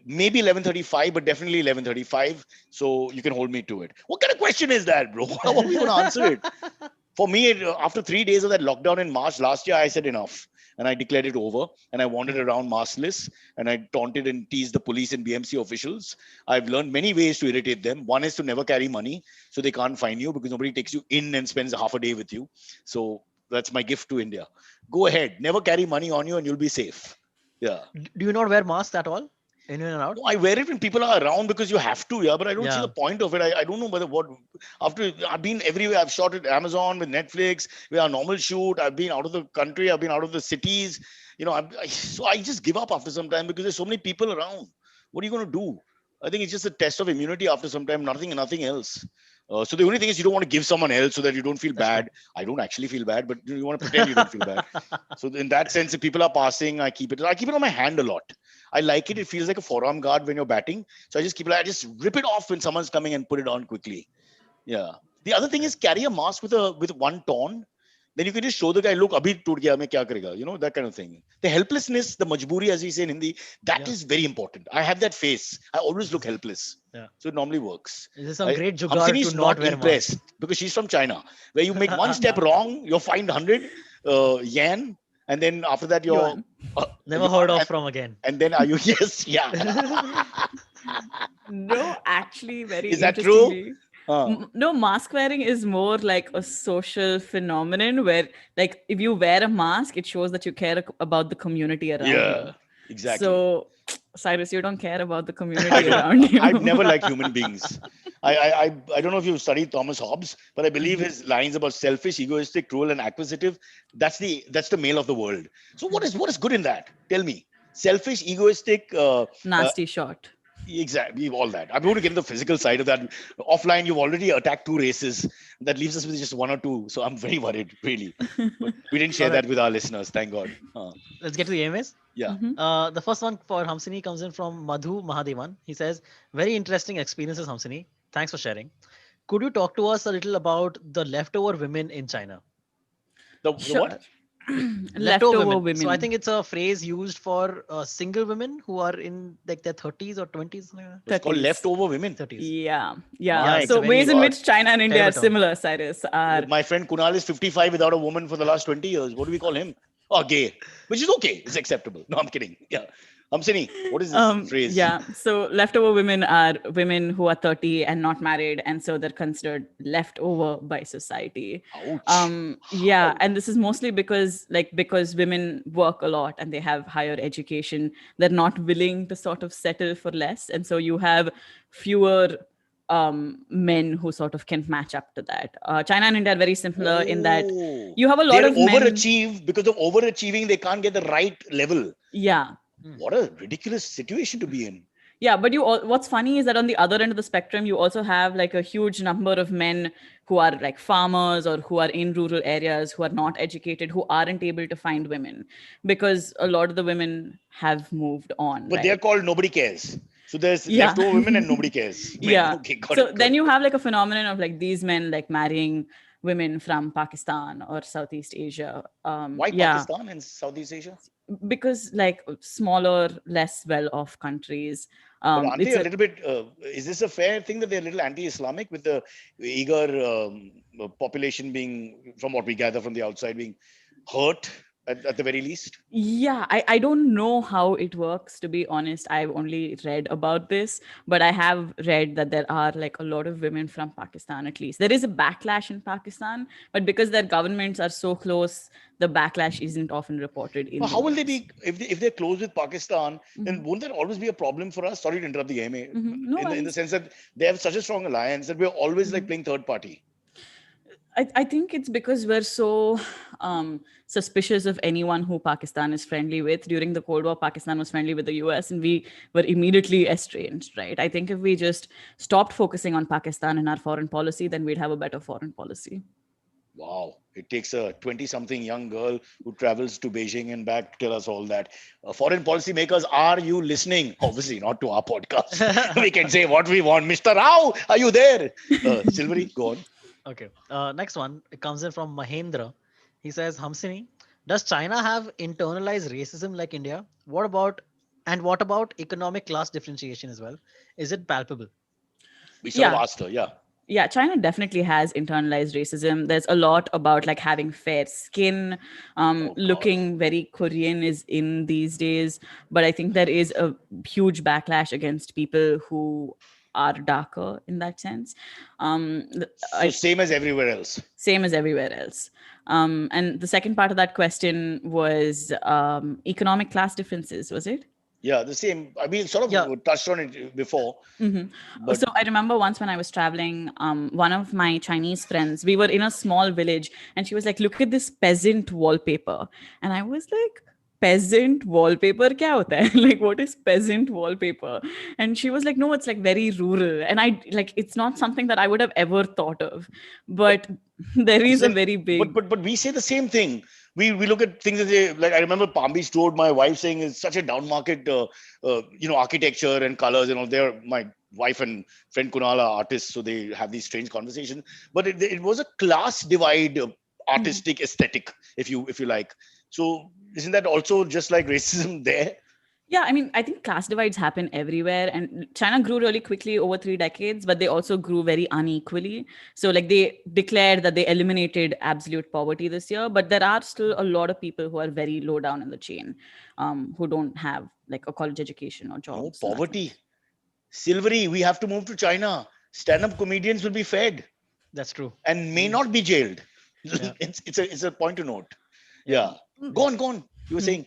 Maybe 11:35, but definitely 11:35. So you can hold me to it. What kind of question is that, bro? How are we going to answer it? For me, after 3 days of that lockdown in March last year, I said enough. And I declared it over. And I wandered around maskless. And I taunted and teased the police and BMC officials. I've learned many ways to irritate them. One is to never carry money, so they can't find you because nobody takes you in and spends half a day with you. So that's my gift to India. Go ahead. Never carry money on you and you'll be safe. Yeah. Do you not wear masks at all? In and out? No, I wear it when people are around because you have to, yeah. But I don't see Yeah. the point of it. I don't know whether after I've been everywhere. I've shot at Amazon with Netflix. We are normal shoot. I've been out of the country. I've been out of the cities. So I just give up after some time because there's so many people around. What are you going to do? I think it's just a test of immunity after some time. Nothing else. So the only thing is you don't want to give someone else so that you don't feel bad. I don't actually feel bad, but you want to pretend you don't feel bad. So in that sense, if people are passing, I keep it on my hand a lot. I like it. It feels like a forearm guard when you're batting. So I just rip it off when someone's coming and put it on quickly. Yeah. The other thing is carry a mask with one tone. Then you can just show the guy, look, abhi toot gaya, main kya karega? That kind of thing. The helplessness, the majburi, as we say in Hindi, that is very important. I have that face. I always look helpless. Yeah. So it normally works. This is some great jugaad Hamsini to is not not wear impressed because she's from China, where you make one step wrong, you're fined 100 yen, and then after that you're Yuan. Never heard of from again. And then are you? Yes, yeah. No, actually, very Is that true? interestingly. No, mask wearing is more like a social phenomenon where, like, if you wear a mask, it shows that you care about the community around you. Yeah, exactly. So Cyrus, you don't care about the I community don't. around you. I've never liked human beings. I don't know if you've studied Thomas Hobbes, but I believe his lines about selfish, egoistic, cruel, and acquisitive. That's the male of the world. So what is good in that? Tell me. Selfish, egoistic, Nasty shot. exactly all that. I'm going to get into the physical side of that. Offline, you've already attacked two races. That leaves us with just one or two. So I'm very worried, really. But we didn't share All right, that with our listeners. Thank God. let's get to the AMAs. Yeah. Mhm. The first one for Hamsini comes in from Madhu Mahadevan. He says, very interesting experiences, Hamsini. Thanks for sharing. Could you talk to us a little about the leftover women in China? The what? Sure. Leftover Leftover women. So I women. think it's a phrase used for single women who are in like their 30s or 20s, something like It's called 30s. leftover women. that. 30s. Yeah. Yeah, Yeah. it's a So My ways very in God. which China and India terrible are term. similar, Cyrus, are My friend Kunal is 55 without a woman for the last 20 years. What do we call him? Oh, gay, which is okay. It's acceptable. No, I'm kidding. Yeah. Hamsini, what is this phrase? Yeah. So leftover women are women who are 30 and not married, and so they're considered leftover by society. Ouch. Yeah, How? and this is mostly because women work a lot and they have higher education, they're not willing to sort of settle for less, and so you have fewer men who sort of can match up to that. China and India are very similar in that Oh, you have a lot they're of men. overachieve because of overachieving. They can't get the right level. Yeah. Hmm. What a ridiculous situation to be in. Yeah, but what's funny is that on the other end of the spectrum, you also have like a huge number of men who are like farmers or who are in rural areas who are not educated, who aren't able to find women because a lot of the women have moved on, But they're right? called nobody cares. So there's Yeah. leftover women and nobody cares. Men. Yeah. Okay, got So it, got then it. you have like a phenomenon of like these men like marrying women from Pakistan or Southeast Asia. Why Yeah, Pakistan and Southeast Asia? because like smaller, less well-off countries. But aren't they It's a a little bit? Is this a fair thing that they're a little anti-Islamic with the eager population being, from what we gather from the outside, being hurt at the very least? Yeah, I don't know how it works, to be honest. I've only read about this, but I have read that there are like a lot of women from Pakistan, at least. There is a backlash in Pakistan, but because their governments are so close, the backlash isn't often reported Well, in the how will they news. be if they're close with Pakistan? Then Mhm. won't that always be a problem for us? Sorry to interrupt the AMA, No in the worries. sense that they have such a strong alliance that we're always like Mhm. playing third party. I think it's because we're so suspicious of anyone who Pakistan is friendly with. During the Cold War, Pakistan was friendly with the US and we were immediately estranged, right? I think if we just stopped focusing on Pakistan in our foreign policy, then we'd have a better foreign policy. Wow, it takes a 20-something young girl who travels to Beijing and back to tell us all that. Foreign policy makers, are you listening? Obviously, not to our podcast. We can say what we want. Mr. Rao, are you there? Silvery, go on. Okay. Next one, it comes in from Mahendra. He says, Hamsini, does China have internalized racism like India? What about economic class differentiation as well? Is it palpable? We sort of Yeah. asked her, yeah. Yeah, China definitely has internalized racism. There's a lot about like having fair skin, Oh, God. looking very Korean is in these days. But I think there is a huge backlash against people who are darker in that sense. So, same as everywhere else. Same as everywhere else. And the second part of that question was economic class differences, was it? Yeah, the same. I mean, sort Yeah. of touched on it before, So but I remember once when I was traveling, one of my Chinese friends, we were in a small village, and she was like, "Look at this peasant wallpaper," and I was like, "Peasant wallpaper, kya hota hai?" Like, what is peasant wallpaper? And she was like, "No, it's like very rural," and I like it's not something that I would have ever thought of, but but there is a Still, very big. but we say the same thing. We look at things as like I remember Palm Beach Road. My wife saying it's such a down market, architecture and colors and all. There, my wife and friend Kunal are artists, so they have these strange conversations. But it was a class divide, Mhm. artistic aesthetic, if you like. So isn't that also just like racism there? Yeah, I mean, I think class divides happen everywhere, and China grew really quickly over 3 decades, but they also grew very unequally. So, like, they declared that they eliminated absolute poverty this year, but there are still a lot of people who are very low down in the chain, who don't have like a college education or No jobs in that poverty. sense. Silvery, we have to move to China. Stand-up comedians will be fed That's true. and may Mm, not be jailed. yeah. It's a point to note. Yeah. Yeah. Go on, go on. You were saying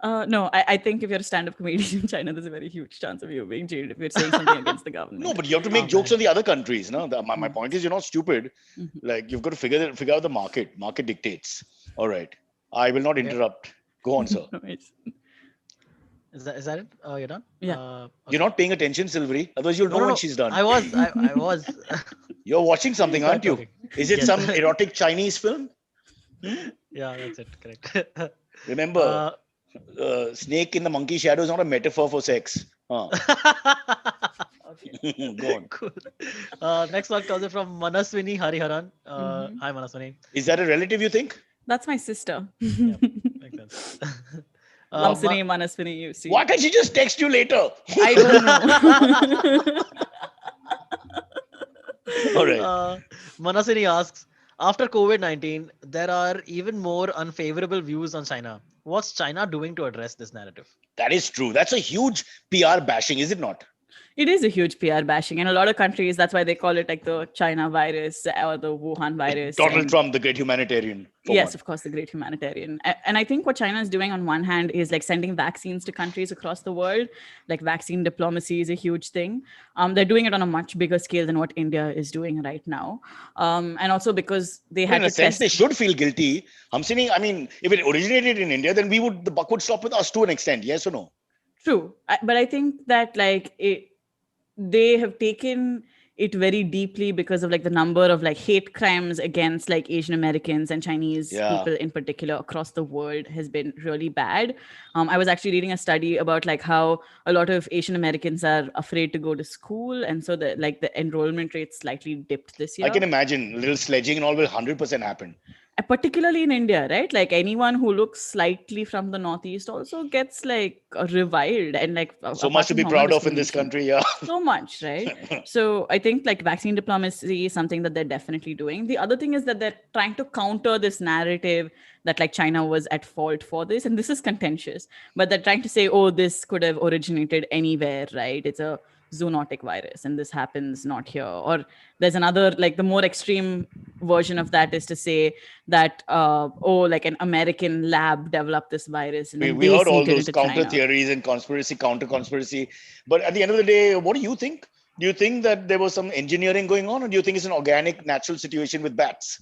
No, I think if you're a stand-up comedian in China, there's a very huge chance of you being jailed if you're saying something against the No, government. but you have to make Oh, jokes man. on the other countries. No, my point is you're not stupid. Mhm. Like you've got to figure out the market. Market dictates. All right. I will not Okay. interrupt. Go on, sir. No, it's- Is that it? You're done? Yeah. You're Okay. not paying attention, Silvery. Otherwise, you'll No, know no, when no. she's done. I was. You're watching You something, start aren't you? talking. Is it Yes. some erotic Chinese film? Hmm? Yeah, that's it. Correct. Remember, uh, snake in the monkey shadow is not a metaphor for sex. Huh. okay. Go on. Cool. Next one comes in from Manaswini Hariharan. Mhm. Hi, Manaswini. Is that a relative, you think? That's my sister. Yeah, makes sense. What? Ma- Hamsini, Manaswini, you see. Why can't she just text you later? I don't know. All right. Manasini asks, after COVID-19, there are even more unfavorable views on China. What's China doing to address this narrative? That is true. That's a huge PR bashing, is it not? It is a huge PR bashing. In a lot of countries, that's why they call it like the China virus or the Wuhan virus. Donald And Trump, the great humanitarian, for yes, one. of course, the great humanitarian. And I think what China is doing on one hand is like sending vaccines to countries across the world. Like vaccine diplomacy is a huge thing. They're doing it on a much bigger scale than what India is doing right now. And also because they But had in a to sense, test. they should feel guilty. Hamsini, I mean, if it originated in India, then the buck would stop with us to an extent. Yes or no? True. But I think that they have taken it very deeply because of like the number of like hate crimes against like Asian Americans and Chinese Yeah. people in particular across the world has been really bad. I was actually reading a study about like how a lot of Asian Americans are afraid to go to school, and so the enrollment rate slightly dipped this I year. can imagine little sledging and all will 100% happen. Particularly in India, right? Like anyone who looks slightly from the Northeast also gets like reviled and like So apart much to from be normal proud of in this discrimination. country. Yeah. So much, right? So I think like vaccine diplomacy is something that they're definitely doing. The other thing is that they're trying to counter this narrative that like China was at fault for this, and this is contentious, but they're trying to say, oh, this could have originated anywhere, right? It's a zoonotic virus and this happens not here. Or there's another, like the more extreme version of that is to say that like an American lab developed this virus and we, then we they heard all sneaked it those into counter China. theories and conspiracy, counter conspiracy. But at the end of the day, what do you think? Do you think that there was some engineering going on, or do you think it's an organic, natural situation with bats?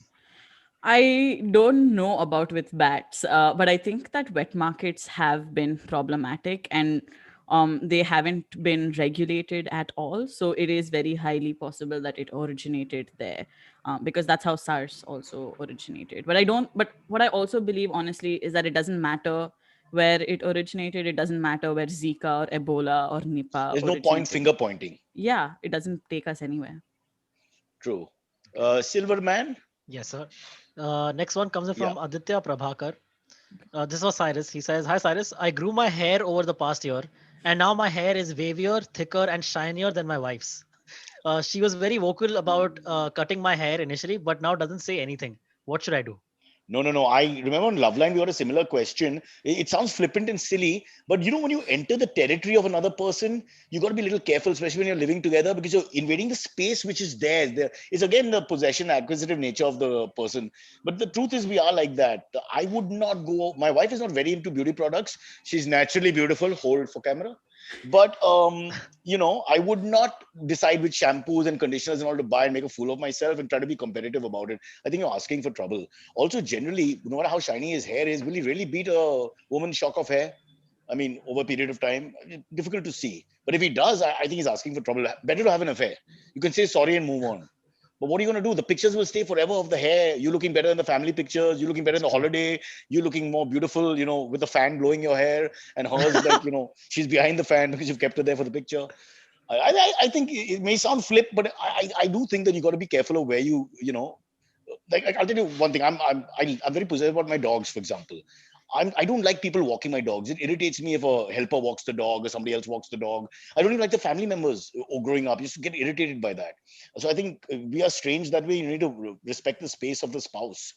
I don't know about with bats, but I think that wet markets have been problematic and they haven't been regulated at all. So it is very highly possible that it originated there because that's how SARS also originated. But what I also believe, honestly, is that it doesn't matter where it originated. It doesn't matter where Zika or Ebola or Nipah There's no point originated. finger pointing. Yeah, it doesn't take us anywhere. True. Okay. Silverman? Yes, sir. Next one comes in Yeah. from Aditya Prabhakar. This was Cyrus. He says, "Hi Cyrus, I grew my hair over the past year, and now my hair is wavier, thicker, and shinier than my wife's. She was very vocal about cutting my hair initially, but now doesn't say anything. What should I do?" No. I remember on Loveline, we got a similar question. It sounds flippant and silly, but you know, when you enter the territory of another person, you got to be a little careful, especially when you're living together, because you're invading the space which is theirs. There is again the possession, acquisitive nature of the person. But the truth is, we are like that. I would not go. My wife is not very into beauty products. She's naturally beautiful. Hold for camera. But I would not decide which shampoos and conditioners and all to buy and make a fool of myself and try to be competitive about it. I think you're asking for trouble. Also, generally, no matter how shiny his hair is, will he really beat a woman's shock of hair? I mean, over a period of time, difficult to see. But if he does, I think he's asking for trouble. Better to have an affair. You can say sorry and move on. But what are you going to do? The pictures will stay forever of the hair. You looking better in the family pictures. You looking better in the holiday. You looking more beautiful, with the fan blowing your hair. And hers, like, she's behind the fan because you've kept her there for the picture. I think it may sound flip, but I do think that you got to be careful of where like I'll tell you one thing. I'm very possessive about my dogs, for example. I don't like people walking my dogs. It irritates me if a helper walks the dog or somebody else walks the dog. I don't even like the family members growing up. I used to get irritated by that. So I think we are strange that way. You need to respect the space of the spouse.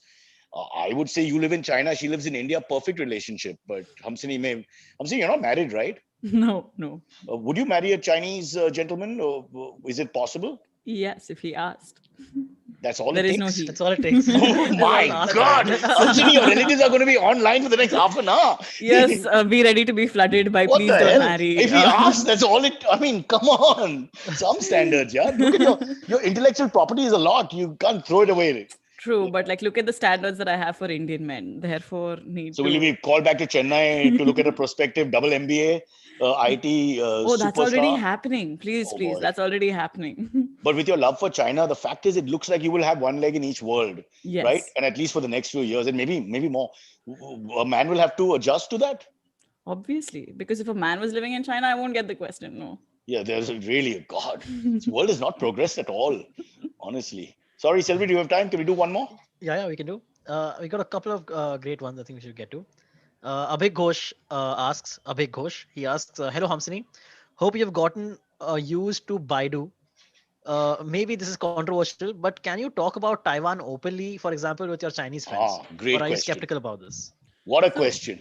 I would say you live in China, she lives in India. Perfect relationship. But Hamsini, you're not married, right? No, no. Would you marry a Chinese gentleman? Or is it possible? Yes, if he asked. That's all There it is no takes. he. That's all it takes. Oh my God. Hamsini, your relatives are going to be online for the next half an hour. Yes, be ready to be flooded by What please the don't hell? marry. If he asks, that's all it. I mean, come on. Some standards, yeah. Look at your intellectual property is a lot. You can't throw it away. True, but like look at the standards that I have for Indian men. Therefore, need So will you be to. called back to Chennai to look at a prospective double MBA, IT Oh, that's already superstar? happening. Please, Oh please, boy. that's already happening. But with your love for China, the fact is, it looks like you will have one leg in each world, right? Yes, And at least for the next few years, and maybe more. A man will have to adjust to that. obviously, because if a man was living in China, I won't get the question. No. Yeah, there's really a God. This world has not progressed at all, honestly. Sorry, Selvi, do you have time? Can we do one more? Yeah, we can do. We got a couple of great ones. I think we should get to. Abhig Ghosh asks. Abhig Ghosh. He asks, "Hello, Hamsini. Hope you've gotten used to Baidu. Maybe this is controversial, but can you talk about Taiwan openly, for example, with your Chinese friends, or Great are you question. skeptical about this?" What a question.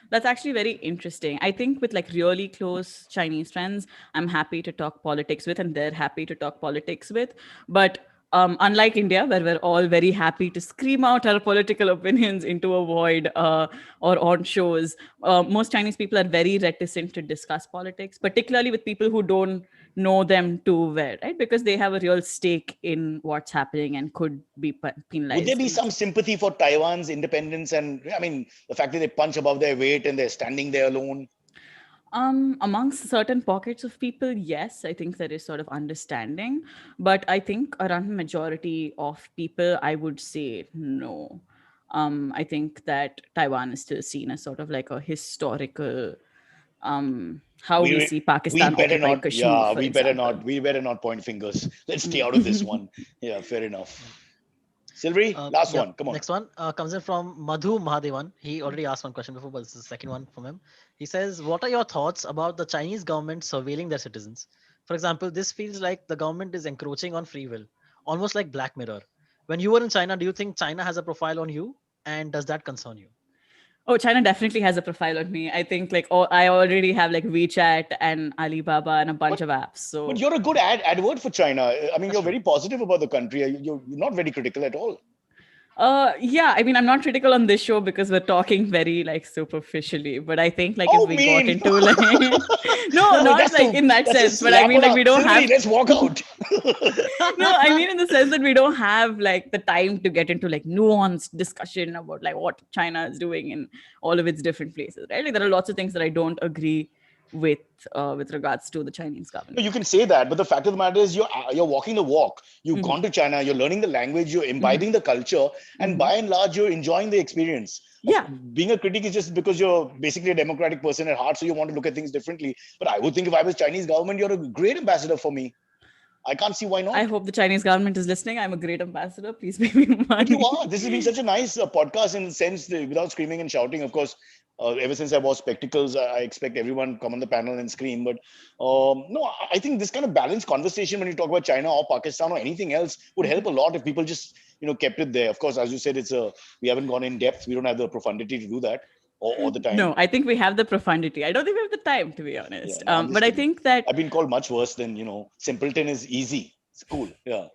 That's actually very interesting. I think with like really close Chinese friends, I'm happy to talk politics with, and they're happy to talk politics with. But unlike India, where we're all very happy to scream out our political opinions into a void or on shows, most Chinese people are very reticent to discuss politics, particularly with people who don't know them too well, right? Because they have a real stake in what's happening and could be Would there penalized. be some sympathy for Taiwan's independence and, I mean, the fact that they punch above their weight and they're standing there alone? Amongst certain pockets of people, yes, I think there is sort of understanding, but I think around the majority of people, I would say no. I think that Taiwan is still seen as sort of like a historical, how we We see we Pakistan better occupy not. Kashmir, Yeah, for example. we better not point fingers. Let's stay out of this one. Yeah, fair enough. Silvery, last Yep. one. Come on. Next one comes in from Madhu Mahadevan. He already asked one question before, but this is the second one from him. He says, "What are your thoughts about the Chinese government surveilling their citizens? For example, this feels like the government is encroaching on free will, almost like Black Mirror. When you were in China, do you think China has a profile on you, and does that concern you?" Oh, China definitely has a profile on me. I think like I already have like WeChat and Alibaba and a bunch But of apps. but So you're a good advert for China. I mean, That's you're true. very positive about the country. You're not very critical at all. yeah, I mean, I'm not critical on this show because we're talking very like superficially, but I think like if Oh, we got mean. into like, no, I mean, not like in that that's to sense, but I slap mean, on like a we don't Silvery. have, Let's walk out. no, I mean, in the sense that we don't have like the time to get into like nuanced discussion about like what China is doing in all of its different places, right? Like there are lots of things that I don't agree with, with regards to the Chinese No, you government. can say that, but the fact of the matter is you're walking the walk. You've Hmm. gone to China, you're learning the language, you're Hmm. imbibing the culture, and Hmm. by and large, you're enjoying the experience. Yeah. Being a critic is just because you're basically a democratic person at heart, so you want to look at things differently. But I would think if I was Chinese government, you're a great ambassador for me. I can't see why I not. hope the Chinese government is listening. I'm a great ambassador. Please pay me But you money. are. This has been such a nice podcast in the sense that without screaming and shouting. Of course, ever since I wore spectacles, I expect everyone come on the panel and scream. But no, I think this kind of balanced conversation when you talk about China or Pakistan or anything else would help a lot if people just kept it there. Of course, as you said, we haven't gone in depth. We don't have the profundity to do that or the time. No, I think we have the profundity. I don't think we have the time, to be Yeah, honest. no, I'm just But I kidding. think that I've been called much worse than simpleton is easy. It's cool. Yeah.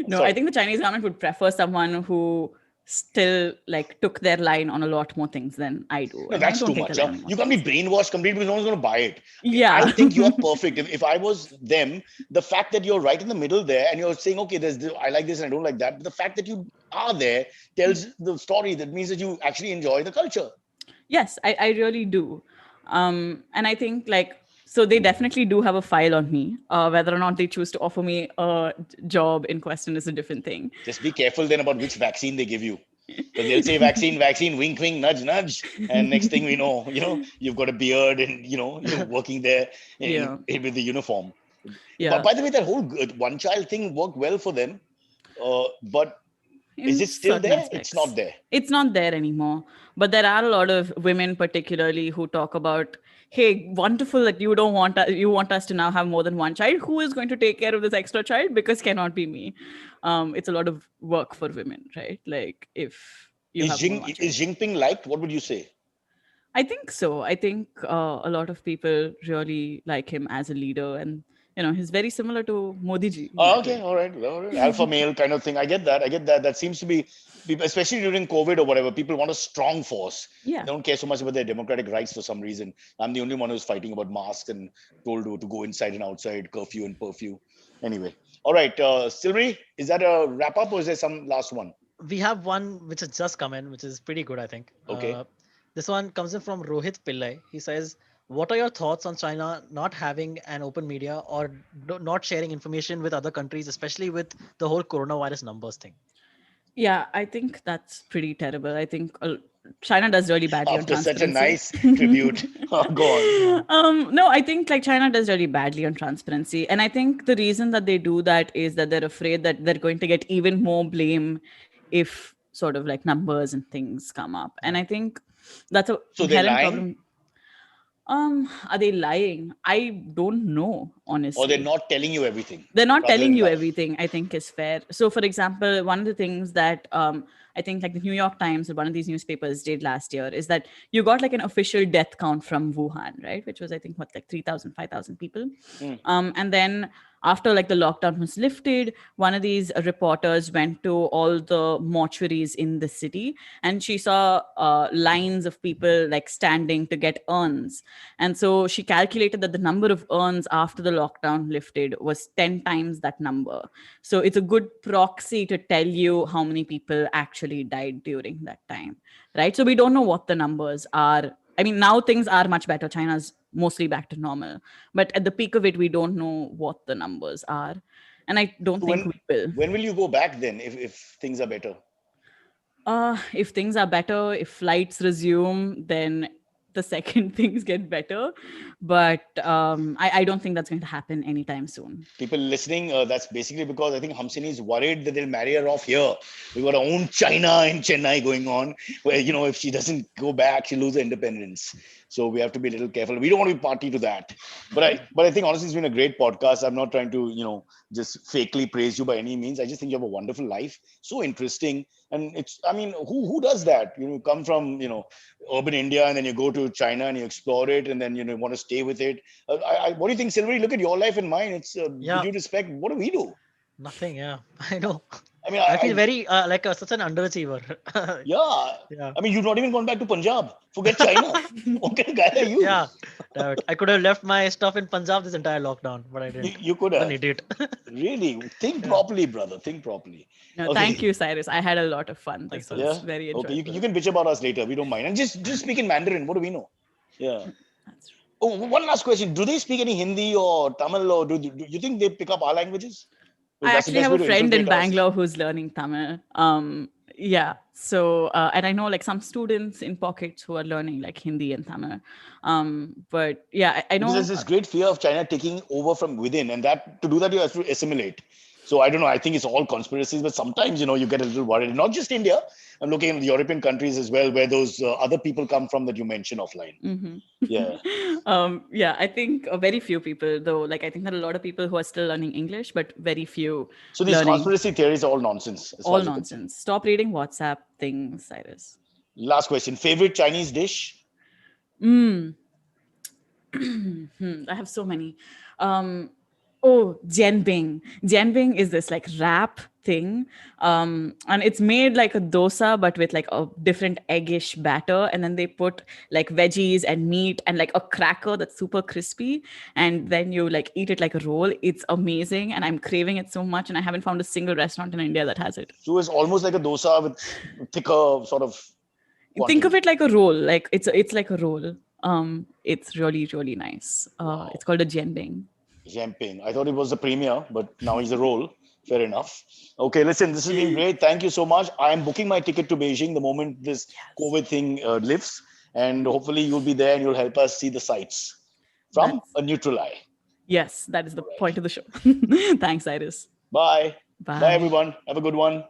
no, I Sorry. think the Chinese government would prefer someone who still like took their line on a lot more things than I do, No, and I that's don't too take a much. line Huh? on You most can't be things. brainwashed completely because no one's going to buy it. I Yeah, think you're perfect. If I was them, the fact that you're right in the middle there and you're saying, okay, I like this and I don't like that. But the fact that you are there tells the story. That means that you actually enjoy the culture. yes, I really do. And I think like so they definitely do have a file on me. Whether or not they choose to offer me a job in question is a different thing. Just be careful then about which vaccine they give you. Because they'll say vaccine, vaccine, wink, wink, nudge, nudge. And next thing we know, you've got a beard and, you're working there Yeah, with the uniform. But yeah. by the way, that whole one child thing worked well for them. But is In it still certain there? It's aspects not there. it's not there anymore, but there are a lot of women particularly who talk about, hey, wonderful that you don't want you want us to now have more than one child. Who is going to take care of this extra child? Because cannot be me. It's a lot of work for women, right? Like if you have more than one child. Is Jinping liked? What would you say? I think so. I think a lot of people really like him as a leader, and he's very similar to Modi ji. Oh, okay, all right. Alpha male kind of thing. I get that. That seems to be, people, especially during COVID or whatever, people want a strong force. Yeah. They don't care so much about their democratic rights for some reason. I'm the only one who's fighting about masks and told to go inside and outside, curfew and curfew. Anyway, all right. Silvery, is that a wrap up or is there some last one? We have one which has just come in, which is pretty good, I think. Okay. This one comes in from Rohit Pillai. He says, "What are your thoughts on China not having an open media or not sharing information with other countries, especially with the whole coronavirus numbers thing?" Yeah, I think that's pretty terrible. I think China does really badly on After such a transparency. nice tribute. Go on. No, I think like China does really badly on transparency. And I think the reason that they do that is that they're afraid that they're going to get even more blame if sort of like numbers and things come up. And I think that's a So they're inherent lying? problem. Are they lying? I don't know, honestly. Or they're not telling you everything. They're not rather telling than you lie. everything, I think is fair. So for example, one of the things that I think like the New York Times or one of these newspapers did last year is that you got like an official death count from Wuhan, right? Which was I think what, like 3,000, 5,000 people. And then after like the lockdown was lifted, one of these reporters went to all the mortuaries in the city and she saw lines of people like standing to get urns. And so she calculated that the number of urns after the lockdown lifted was 10 times that number. So it's a good proxy to tell you how many people actually died during that time, right? So we don't know what the numbers are. I mean, now things are much better. China's mostly back to normal. But at the peak of it, we don't know what the numbers are. And I don't So think we will. when will you go back then if things are better? If things are better, if flights resume, then the second things get better. But I don't think that's going to happen anytime soon. People listening, that's basically because I think Hamsini is worried that they'll marry her off here. We've got our own China in Chennai going on, where, if she doesn't go back, she'll lose her independence. So we have to be a little careful. We don't want to be party to that. But I think honestly, it's been a great podcast. I'm not trying to, just fakely praise you by any means. I just think you have a wonderful life. So interesting. And who does that? You come from, urban India and then you go to China and you explore it and then, want to stay with it. What do you think, Silvery? Look at your life and mine. It's with due respect. What do we do? Nothing. Yeah, I know. I mean, I feel very like such an underachiever. Yeah. I mean, you've not even gone back to Punjab. Forget China. What kind of guy are you? Yeah. I could have left my stuff in Punjab this entire lockdown, but I didn't. You could I'm have. an idiot. Really? Think properly, brother. Think properly. No, Okay. Thank you, Cyrus. I had a lot of fun. This was Yeah. very enjoyable. Okay, you can bitch about us later. We don't mind. And just speak in Mandarin. What do we know? Yeah. That's true. Oh, one last question. Do they speak any Hindi or Tamil or do you think they pick up our languages? I That's the actually best have way a to friend in infiltrate us. Bangalore who's learning Tamil. Yeah. So, and I know like some students in pockets who are learning like Hindi and Tamil. But yeah, I know. Because there's this great fear of China taking over from within, and that to do that you have to assimilate. So I don't know. I think it's all conspiracies, but sometimes you get a little worried. Not just India. I'm looking at the European countries as well, where those other people come from that you mentioned offline. Mhm. Yeah. Yeah, I think very few people though. Like I think there are a lot of people who are still learning English, but very few. So these learning. conspiracy theories are all nonsense. as far All as you're concerned. nonsense. Stop reading WhatsApp things, Cyrus. Last question. Favorite Chinese dish? I have so many. Jianbing. Jianbing is this like wrap thing. And it's made like a dosa, but with like a different eggish batter. And then they put like veggies and meat and like a cracker that's super crispy. And then you like eat it like a roll. It's amazing. And I'm craving it so much. And I haven't found a single restaurant in India that has it. So it's almost like a dosa with thicker sort of. Think of it like a roll. Like it's like a roll. It's really, really nice. Wow. It's called a jianbing. Champagne. I thought it was a premier, but now he's a roll. Fair enough. Okay, listen, this has been great. Thank you so much. I am booking my ticket to Beijing the moment this COVID thing lifts. And hopefully you'll be there and you'll help us see the sights from a neutral eye. Yes, that is the point of the show. Thanks, Cyrus. Bye. Bye. Bye, everyone. Have a good one.